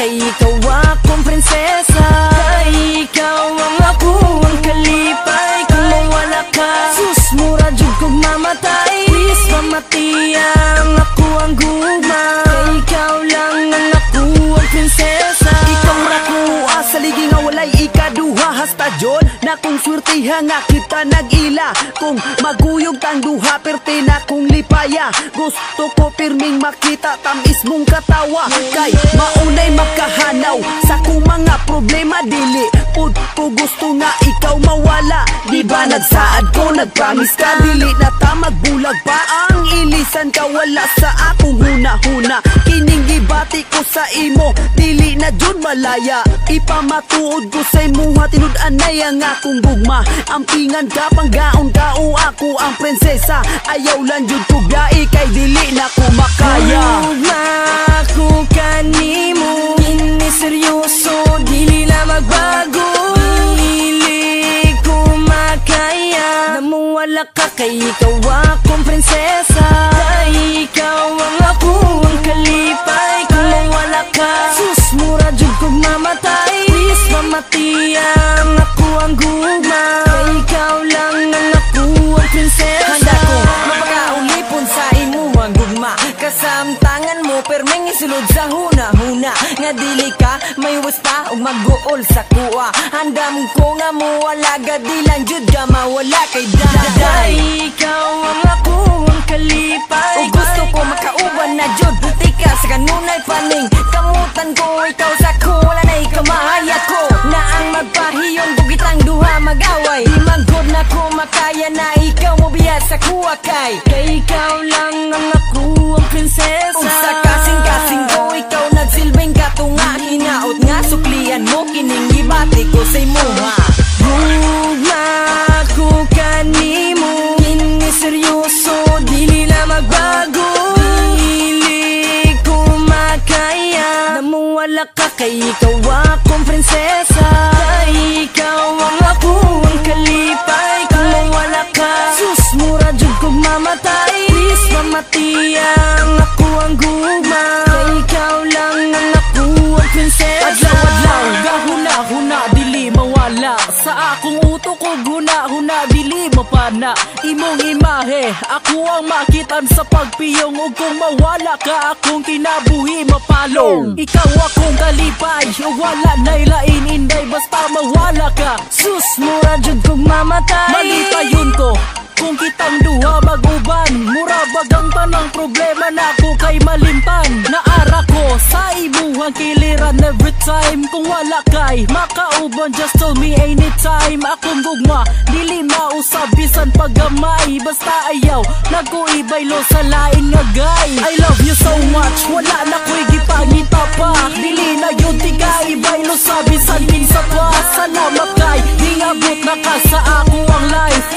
kay ikaw akong prinsesa. Kay ikaw ang ako ang kalipay. Kung mawala ka, sus mura jud kong mamatay. Please pamati ang ako ang guma. Kay ikaw lang ang ako ang prinsesa. Ikaw nakuha sa ligi nga walay ikaduha. Hasta jod na kung swerte nga kita nag-ila. Kung maguyog tang duha perte na kung lipaya. Gusto ko pirming makita tamis mong katawa. Kay maunay makahanaw sa kung mga problema. Dili pud ko gusto nga ikaw mawala. Di ba nagsaad ko, nagpromise ka. Dili na ta magbulag pa ang ilisan ka. Wala sa akong huna-huna. Kining gibati ko sa imo, dili na jud malaya. Ipamatuod ko sa imuha, tinud-an na yang akong gugma. Ampingan ka panggaon ka o ako ang prinsesa. Ayaw lang jud ko gai kay dili na ko makaya. Gugma ako kanimo, ini seryoso, dili na magbago. Dili ko makaya, namuwala ka kay ikaw akong prinsesa. Kay ikaw ang ako ang kalipay. Kung mawala ka, sus mura jud kong mamatay. Please pamati ang ako ang guma. Kay ikaw lang ang ako ang prinsesa. Handa ko mapagaulipon sa imo ang gugma. Kasamtangan mo permeng isulod sa huna-huna. Nga dili ka may waspa o mag-uol sa kuha. Handam ko nga mo wala di lang jud ka mawala kay daday. Ikaw ang ako ang kalipay. O gusto ko makauban na jud tika sa kanunay paning. Kamutan ko ikaw sa ko, wala na ikamahaya ko. Na ang magpahiyon bugitang duha mag-away. Di magod na ko makaya na ikaw mo biya sa kuha kay. Kay ikaw lang ang ako ang prinsesa. Ug sa kasing-kasing ko ikaw nagsilbing katunga. Hinaot nga suklian mo kining gibati ko sa imuha. Gugma ko kanimo, kini seryoso, dili na magbago. Dili ko makaya, namuwala ka kay ikaw akong prinsesa. Kay ikaw ang ako ang kalipay. Kung mawala ka, sus mura jud kong mamatay. Please pamati ang ako ang guma. Kay ikaw lang ang ako ang prinsesa. Adlaw-adlaw, gahuna-huna, dili mawala. Sa akong utok ko guna-huna, dili mapana. Imong imahe, ako ang makitan sa pagpiyong. Ug kung mawala ka, akong kinabuhi mapalong. Ikaw akong kalipay, o wala na'y lain inday. Basta mawala ka, sus mura jud kong mamatay. Malitayon ko kung kitang duha mag-uban. Mura bagang tanang problema na ko kay malimtan. Naara ko sa imuhang kiliran every time. Kung wala kay makauban, just tell me anytime. Akong gugma, dili mausab bisan paggamay. Basta ayaw, nagkuibaylo sa lain nga gay. I love you so much, wala na ko'y gipangita pa. Dili na yun tigay, baylo sa bisan kinsa pa. Salamat kay, hingabot na ka sa ako ang life.